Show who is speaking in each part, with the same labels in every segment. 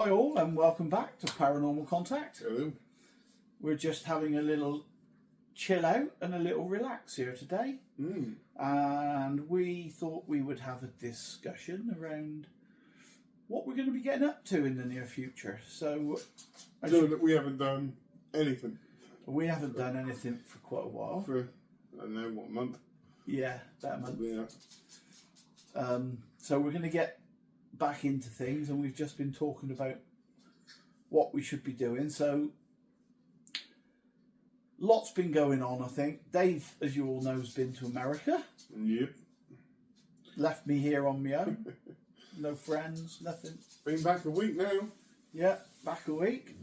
Speaker 1: Hi all and welcome back to Paranormal Contact.
Speaker 2: Hello.
Speaker 1: We're just having a little chill out and a little relax here today. And we thought we would have a discussion around what we're going to be getting up to in the near future. So
Speaker 2: We haven't done anything.
Speaker 1: We haven't done anything for quite a while.
Speaker 2: For, I don't know, what, a month?
Speaker 1: Yeah, about a month.
Speaker 2: Yeah.
Speaker 1: So we're going to get back into things, and we've just been talking about what we should be doing. So lots been going on, I think. Dave, as you all know, has been to America.
Speaker 2: Yep.
Speaker 1: Left me here on my own. No friends, nothing.
Speaker 2: Been back a week now.
Speaker 1: Yeah, back a week.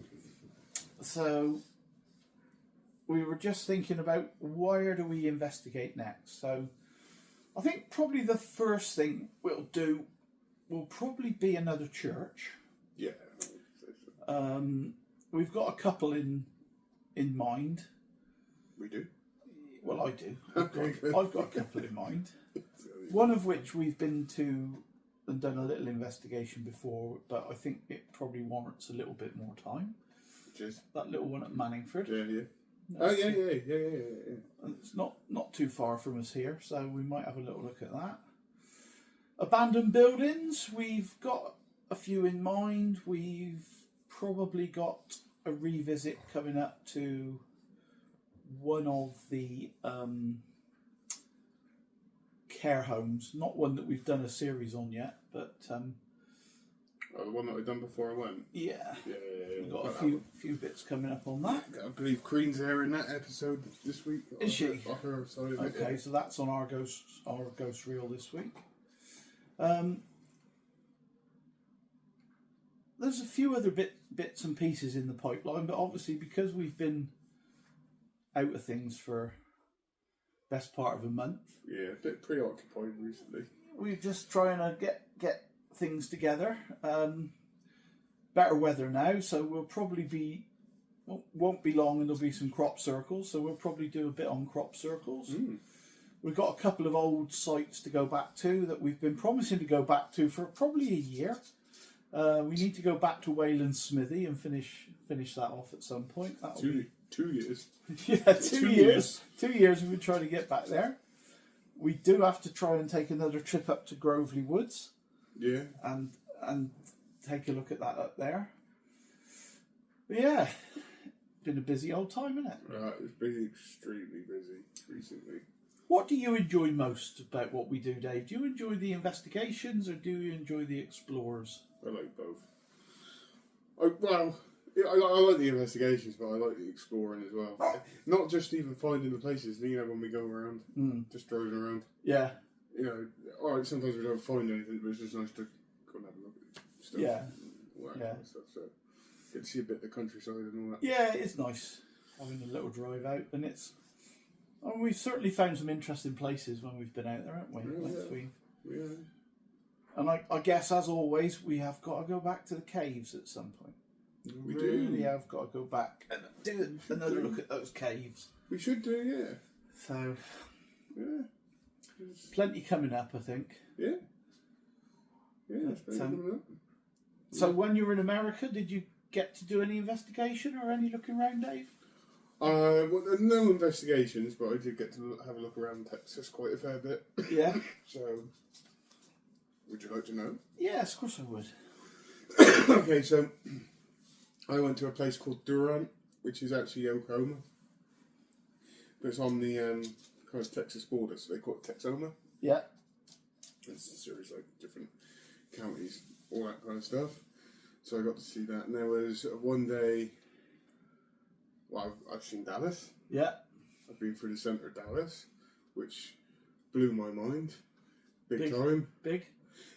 Speaker 1: So we were just thinking about where do we investigate next. So I think probably the first thing we'll do will probably be another church.
Speaker 2: Yeah.
Speaker 1: We've got a couple in mind.
Speaker 2: We do.
Speaker 1: Well, I do. I've got a couple in mind. One of which we've been to and done a little investigation before, but I think it probably warrants a little bit more time.
Speaker 2: Cheers.
Speaker 1: That little one at Manningford.
Speaker 2: Yeah.
Speaker 1: No,
Speaker 2: Oh, yeah.
Speaker 1: And it's not too far from us here, so we might have a little look at that. Abandoned buildings, we've got a few in mind. We've probably got a revisit coming up to one of the care homes. Not one that we've done a series on yet, but
Speaker 2: Oh, the one that I've done before I went.
Speaker 1: yeah.
Speaker 2: Yeah.
Speaker 1: We've got a few bits coming up on that.
Speaker 2: I believe Queen's there in that episode this week.
Speaker 1: Is she?
Speaker 2: Off her side of it,
Speaker 1: Okay,
Speaker 2: yeah.
Speaker 1: so that's on our ghost reel this week. There's a few other bits and pieces in the pipeline, but obviously because we've been out of things for best part of a month,
Speaker 2: Yeah, a bit preoccupied recently.
Speaker 1: we're just trying to get things together. Better weather now, so we'll probably won't be long, and there'll be some crop circles. So we'll probably do a bit on crop circles. We've got a couple of old sites to go back to that we've been promising to go back to for probably a year. We need to go back to Wayland Smithy and finish that off at some point. That'll be
Speaker 2: 2 years.
Speaker 1: yeah, 2 years. 2 years we've been trying to get back there. We do have to try and take another trip up to Groveley Woods.
Speaker 2: Yeah.
Speaker 1: And take a look at that up there. But yeah, been a busy old time, isn't it?
Speaker 2: Right, it's been extremely busy recently.
Speaker 1: What do you enjoy most about what we do, Dave? Do you enjoy the investigations or do you enjoy the explorers?
Speaker 2: I like both. I like the investigations, but I like the exploring as well. Not just even finding the places, when we go around, just driving around.
Speaker 1: Yeah.
Speaker 2: Alright, sometimes we don't find anything, but it's just nice to go and have a look at stuff.
Speaker 1: Yeah.
Speaker 2: All that
Speaker 1: Yeah.
Speaker 2: kind of stuff. So, get to see a bit of the countryside and all that.
Speaker 1: Yeah, it's nice having a little drive out, and we've certainly found some interesting places when we've been out there, haven't we?
Speaker 2: Yeah.
Speaker 1: And I guess, as always, we have got to go back to the caves at some point.
Speaker 2: We
Speaker 1: really have got to go back and do another look at those caves.
Speaker 2: We should do, yeah.
Speaker 1: So,
Speaker 2: Yeah.
Speaker 1: plenty coming up, I think.
Speaker 2: Yeah. Yeah, it's coming up.
Speaker 1: So, when you were in America, did you get to do any investigation or any looking around, Dave?
Speaker 2: Well, no investigations, but I did get to have a look around Texas quite a fair bit.
Speaker 1: Yeah.
Speaker 2: So, would you like to know?
Speaker 1: Yes, of course I would.
Speaker 2: Okay, so I went to a place called Durant, which is actually Oklahoma. But it's on the kind of Texas border, so they call it Texoma.
Speaker 1: Yeah.
Speaker 2: It's a series of different counties, all that kind of stuff. So I got to see that, and there was one day. Well, I've seen Dallas.
Speaker 1: Yeah.
Speaker 2: I've been through the centre of Dallas, which blew my mind, big time.
Speaker 1: Big.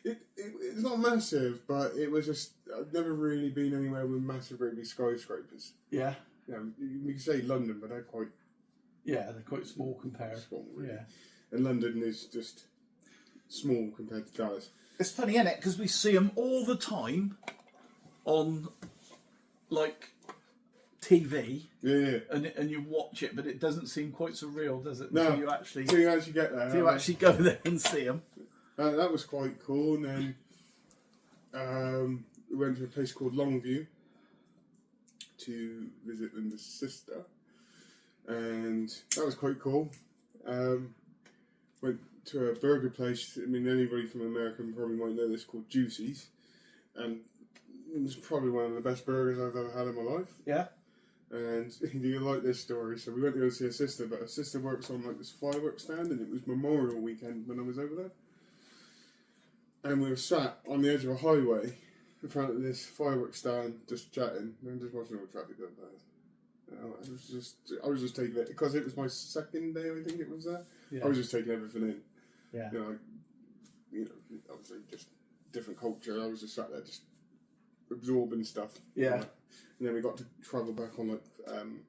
Speaker 2: It's not massive, but it was just I've never really been anywhere with massive, really big skyscrapers.
Speaker 1: Yeah.
Speaker 2: You can say London, but they're quite.
Speaker 1: Yeah, they're quite small compared.
Speaker 2: Small, really.
Speaker 1: Yeah.
Speaker 2: And London is just small compared to Dallas.
Speaker 1: It's funny, isn't it? Because we see them all the time on, like, TV.
Speaker 2: Yeah.
Speaker 1: And you watch it, but it doesn't seem quite so real, does it?
Speaker 2: No.
Speaker 1: Until you actually
Speaker 2: get there.
Speaker 1: Do you actually go there and see them?
Speaker 2: That was quite cool. And then we went to a place called Longview to visit Linda's sister, and that was quite cool. Went to a burger place. I mean, anybody from America probably might know this, called Juicy's, and it was probably one of the best burgers I've ever had in my life.
Speaker 1: Yeah.
Speaker 2: And you like this story. So we went to go see her sister, but her sister works on like this fireworks stand, and it was Memorial Weekend when I was over there. And we were sat on the edge of a highway in front of this fireworks stand, just chatting and just watching all the traffic go by. I was just taking it because it was my second day. I think it was there.
Speaker 1: Yeah.
Speaker 2: I was just taking everything in.
Speaker 1: Yeah.
Speaker 2: Obviously just different culture. I was just sat there, just absorbing stuff.
Speaker 1: Yeah.
Speaker 2: And then we got to travel back on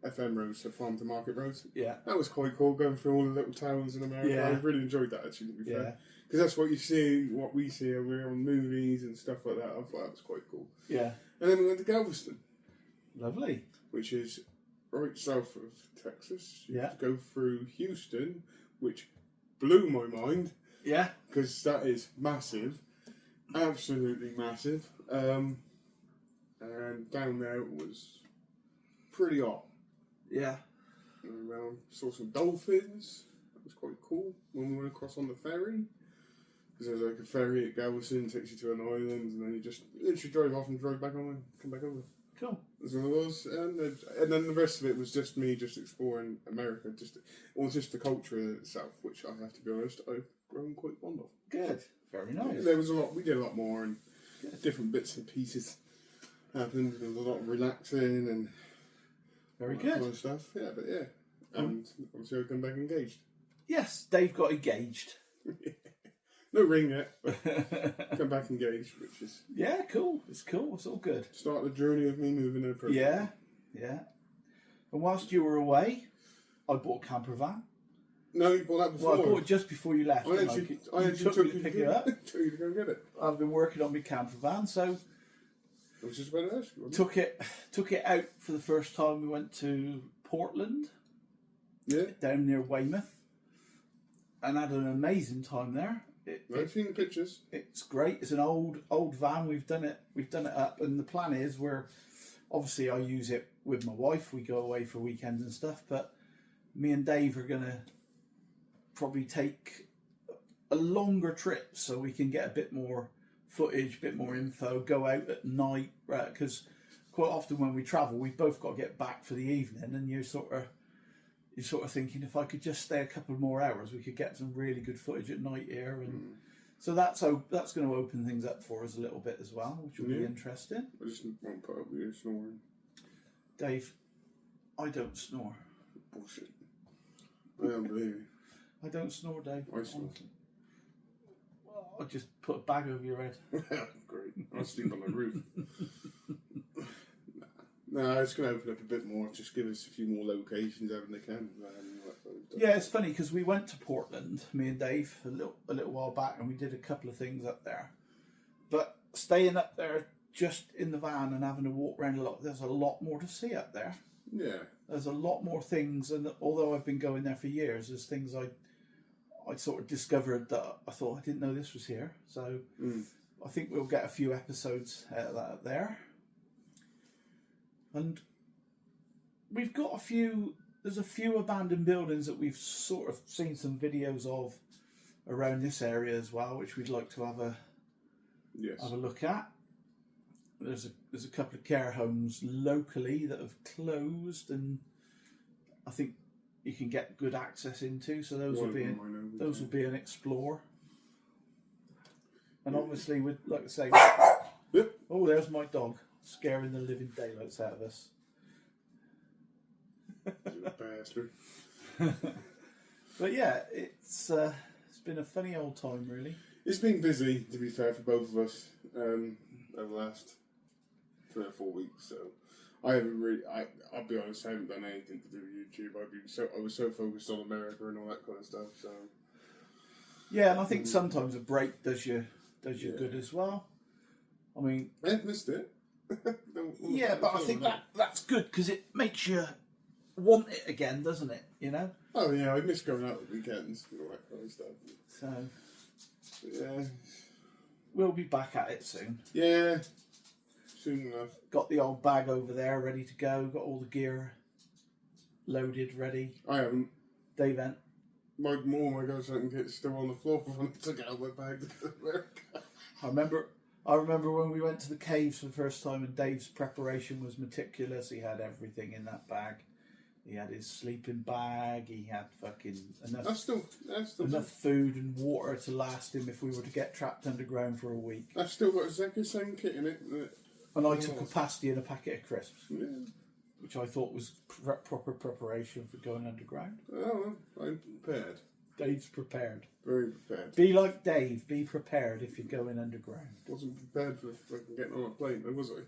Speaker 2: FM roads, so farm to market roads.
Speaker 1: Yeah.
Speaker 2: That was quite cool, going through all the little towns in America.
Speaker 1: Yeah.
Speaker 2: I really enjoyed that, actually, to be
Speaker 1: Yeah.
Speaker 2: fair. Because that's what you see, what we see over on movies and stuff like that. I thought that was quite cool.
Speaker 1: Yeah.
Speaker 2: And then we went to Galveston,
Speaker 1: Lovely.
Speaker 2: which is right south of Texas. You
Speaker 1: Yeah.
Speaker 2: have to go through Houston, which blew my mind,
Speaker 1: Yeah.
Speaker 2: because that is massive. Absolutely massive. And down there it was pretty hot.
Speaker 1: Yeah.
Speaker 2: And saw some dolphins. That was quite cool when we went across on the ferry. Because there's like a ferry at Galveston, takes you to an island, and then you just literally drive off and drive back on and come back over.
Speaker 1: Cool.
Speaker 2: That's what it was. And then the rest of it was just me just exploring America, just the culture itself, which I have to be honest, I've grown quite fond of.
Speaker 1: Good. Very nice.
Speaker 2: There was a lot, we did a lot more, and different bits and pieces happened. There was a lot of relaxing and
Speaker 1: Very
Speaker 2: all that
Speaker 1: good.
Speaker 2: kind of stuff. Yeah, but yeah. And obviously I've come back engaged.
Speaker 1: Yes, Dave got engaged.
Speaker 2: No ring yet, but come back engaged, which is
Speaker 1: Yeah, cool. It's cool. It's all good.
Speaker 2: start the journey of me moving over.
Speaker 1: Yeah, yeah. And whilst you were away, I bought a camper van.
Speaker 2: No, you bought that before.
Speaker 1: Well, I bought it just before you left.
Speaker 2: I
Speaker 1: didn't
Speaker 2: actually
Speaker 1: You took me to pick it up.
Speaker 2: took you to go get it.
Speaker 1: I've been working on my camper van, so
Speaker 2: I was just about to ask you. wasn't
Speaker 1: took it out for the first time. We went to Portland,
Speaker 2: it?
Speaker 1: down near Weymouth, and had an amazing time there.
Speaker 2: Yeah, I've seen the pictures.
Speaker 1: It's great. It's an old van. We've done it up, and the plan is obviously I use it with my wife. We go away for weekends and stuff, but me and Dave are gonna probably take a longer trip so we can get a bit more footage, a bit more info. Go out at night, right? Because quite often when we travel, we've both got to get back for the evening, and you're sort of thinking, if I could just stay a couple more hours, we could get some really good footage at night here, and so that's going to open things up for us a little bit as well, which will be interesting.
Speaker 2: I just won't put up with you snoring.
Speaker 1: Dave, I don't snore.
Speaker 2: Bullshit. I don't believe you.
Speaker 1: I don't snore, Dave.
Speaker 2: I snore.
Speaker 1: Honestly. Well, I'll just put a bag over your head.
Speaker 2: Great. I'll sleep on the roof. No, it's going to open up a bit more. Just give us a few more locations out in the camp.
Speaker 1: Yeah, it's funny because we went to Portland, me and Dave, a little while back, and we did a couple of things up there. But staying up there just in the van and having to walk around a lot, there's a lot more to see up there.
Speaker 2: Yeah.
Speaker 1: There's a lot more things, and although I've been going there for years, there's things I sort of discovered that I thought I didn't know this was here. So I think we'll get a few episodes out of that up there. And we've got there's a few abandoned buildings that we've sort of seen some videos of around this area as well, which we'd like to have a look at. There's a couple of care homes locally that have closed, and I think you can get good access into. So those will be an explore. And obviously, like I say, oh, there's my dog scaring the living daylights out of us.
Speaker 2: Bastard.
Speaker 1: But yeah, it's been a funny old time, really.
Speaker 2: It's been busy, to be fair, for both of us over the last 3 or 4 weeks. So I haven't really. I'll be honest, I haven't done anything to do with YouTube. I was so focused on America and all that kind of stuff. So
Speaker 1: yeah, and I think sometimes a break does you good as well. I mean,
Speaker 2: I've missed it.
Speaker 1: Yeah, but I think that's good because it makes you want it again, doesn't it? You know?
Speaker 2: Oh yeah, I miss going out at weekends and all that kind of stuff.
Speaker 1: So
Speaker 2: yeah,
Speaker 1: we'll be back at it soon.
Speaker 2: yeah. Soon enough.
Speaker 1: Got the old bag over there ready to go. Got all the gear loaded, ready.
Speaker 2: I haven't.
Speaker 1: Dave went.
Speaker 2: My goes out and kit's still on the floor when I took out my bag to go to America.
Speaker 1: I remember when we went to the caves for the first time, and Dave's preparation was meticulous. He had everything in that bag. He had his sleeping bag. He had fucking enough food and water to last him if we were to get trapped underground for a week.
Speaker 2: I've still got exactly the same kit in it.
Speaker 1: And I took a pasty and a packet of crisps,
Speaker 2: Yeah.
Speaker 1: which I thought was proper preparation for going underground.
Speaker 2: Oh, I'm prepared.
Speaker 1: Dave's prepared.
Speaker 2: Very prepared.
Speaker 1: Be like Dave. Be prepared if you're going underground.
Speaker 2: Wasn't prepared for fucking getting on a plane, though, was I?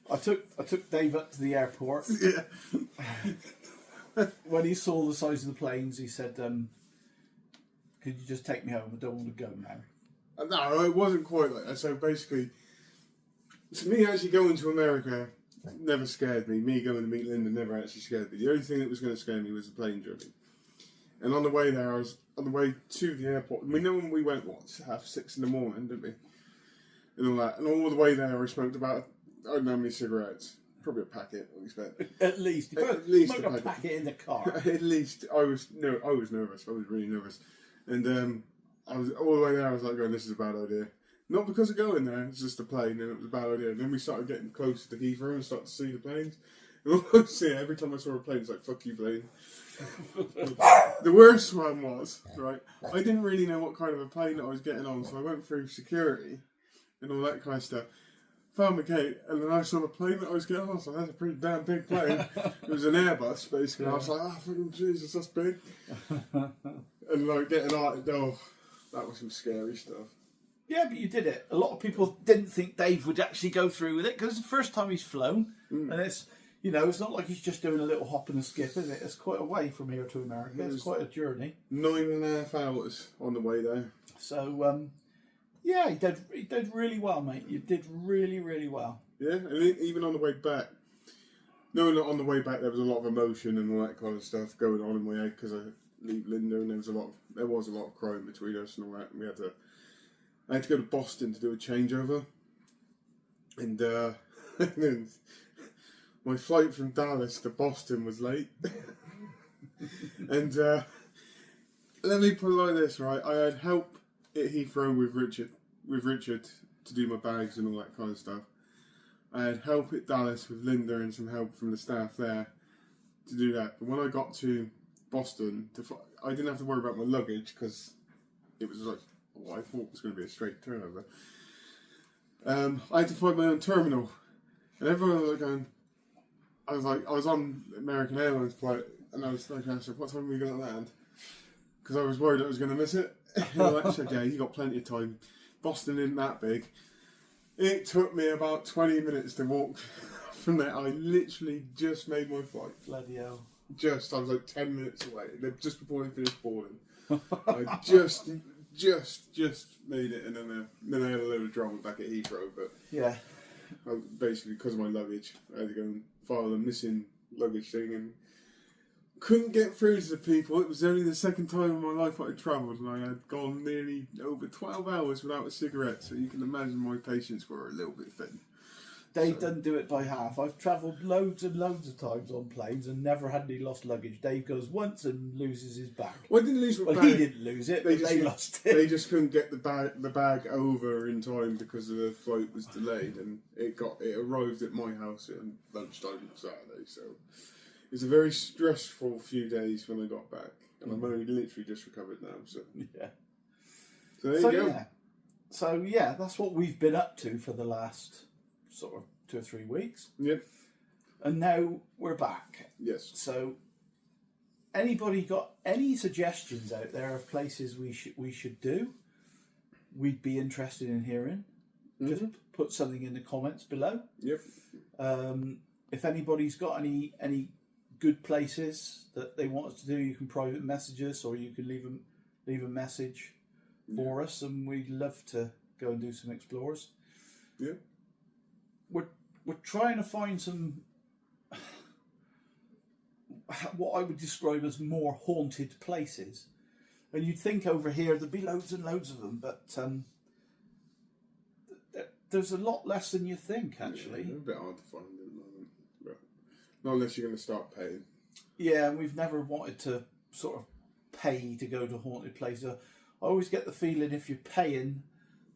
Speaker 1: I took Dave up to the airport.
Speaker 2: Yeah.
Speaker 1: When he saw the size of the planes, he said, "Could you just take me home? I don't want to go now."
Speaker 2: No, it wasn't quite like that. So basically, to me, actually going to America never scared me. Me going to meet Linda never actually scared me. The only thing that was going to scare me was the plane journey. And on the way there, I was on the way to the airport. We know when we went, 6:30 in the morning, didn't we? And all that. And all the way there, I smoked about, I don't know how many cigarettes. Probably a packet, I expect.
Speaker 1: At least.
Speaker 2: At least
Speaker 1: smoke a packet in the car.
Speaker 2: At least I was nervous. I was really nervous. And I was all the way there. I was like, going, "This is a bad idea." Not because of going there. It's just a plane, and it was a bad idea. And then we started getting closer to Heathrow and started to see the planes. And every time I saw a plane, it's like, "Fuck you, plane." The worst one was, right, I didn't really know what kind of a plane that I was getting on, so I went through security and all that kind of stuff. Found my gate, and then I saw the plane that I was getting on. I was like, "That's a pretty damn big plane." It was an Airbus, basically. Yeah. I was like, "Oh, fucking Jesus, that's big." And like getting out the door, that was some scary stuff.
Speaker 1: Yeah, but you did it. A lot of people didn't think Dave would actually go through with it because it's the first time he's flown, and it's it's not like he's just doing a little hop and a skip, is it? It's quite a way from here to America. It's quite a journey. 9.5
Speaker 2: hours on the way there.
Speaker 1: So, yeah, he did really well, mate. You did really, really well.
Speaker 2: Yeah, and even on the way back. No, not on the way back. There was a lot of emotion and all that kind of stuff going on in my head because I leave Linda, and there was a lot of crying between us and all that. And I had to go to Boston to do a changeover, and then my flight from Dallas to Boston was late. And let me put it like this, right? I had help at Heathrow with Richard to do my bags and all that kind of stuff. I had help at Dallas with Linda and some help from the staff there to do that. But when I got to Boston, I didn't have to worry about my luggage because it was like, I thought it was going to be a straight turnover. I had to find my own terminal, and everyone was like going. I was on American Airlines flight, and I was like, "What time are we going to land?" Because I was worried I was going to miss it. And I said, "Yeah, you got plenty of time. Boston isn't that big." It took me about 20 minutes to walk from there. I literally just made my flight.
Speaker 1: Bloody hell.
Speaker 2: I was like 10 minutes away, just before I finished boarding. I just made it, and then I had a load of drama back at Heathrow. But
Speaker 1: yeah,
Speaker 2: basically because of my luggage, I had to go and file a missing luggage thing, and couldn't get through to the people. It was only the second time in my life I had travelled, and I had gone nearly over 12 hours without a cigarette. So you can imagine my patience were a little bit thin.
Speaker 1: Dave doesn't do it by half. I've travelled loads and loads of times on planes and never had any lost luggage. Dave goes once and loses his bag.
Speaker 2: Well, I didn't lose my bag.
Speaker 1: He didn't lose it, but they lost it.
Speaker 2: They just couldn't get the bag over in time because the flight was delayed, and it arrived at my house at lunchtime on Saturday. So it's a very stressful few days when I got back, and I'm only literally just recovered now. So
Speaker 1: yeah.
Speaker 2: So there you go.
Speaker 1: Yeah. So yeah, that's what we've been up to for the last sort of 2 or 3 weeks.
Speaker 2: Yep.
Speaker 1: And now we're back.
Speaker 2: Yes.
Speaker 1: So anybody got any suggestions out there of places we should do? We'd be interested in hearing. Just put something in the comments below.
Speaker 2: Yep.
Speaker 1: If anybody's got any good places that they want us to do, you can private message us, or you can leave a message for us, and we'd love to go and do some explores.
Speaker 2: Yeah.
Speaker 1: We're trying to find some what I would describe as more haunted places, and you'd think over here there'd be loads and loads of them, but there's a lot less than you think, actually.
Speaker 2: Yeah, they're a bit hard to find at the moment, but not unless you're going to start paying.
Speaker 1: Yeah, and we've never wanted to sort of pay to go to haunted places. I always get the feeling if you're paying,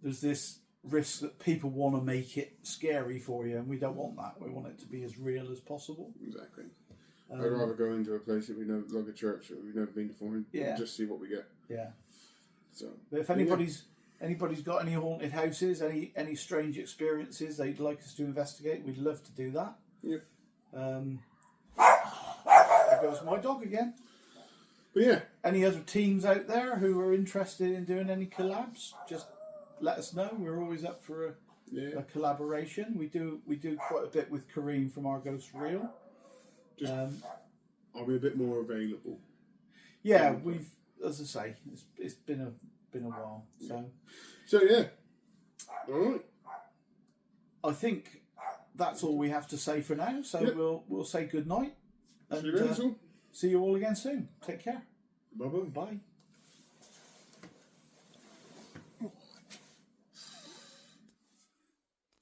Speaker 1: there's this risk that people want to make it scary for you, and we don't want that. We want it to be as real as possible.
Speaker 2: Exactly. I'd rather go into a place that we know, like a church that we've never been before, and just see what we get.
Speaker 1: Yeah.
Speaker 2: So,
Speaker 1: but if anybody's got any haunted houses, any strange experiences they'd like us to investigate, we'd love to do that.
Speaker 2: Yep.
Speaker 1: There goes my dog again.
Speaker 2: But yeah.
Speaker 1: Any other teams out there who are interested in doing any collabs, just let us know. We're always up for a collaboration. We do quite a bit with Kareem from Argos Real.
Speaker 2: I'll be a bit more available.
Speaker 1: Yeah, we've, as I say, it's been a while.
Speaker 2: So yeah. All right.
Speaker 1: I think that's all we have to say for now. So we'll say good night. And see you all again soon. Take care.
Speaker 2: Bye-bye.
Speaker 1: Bye.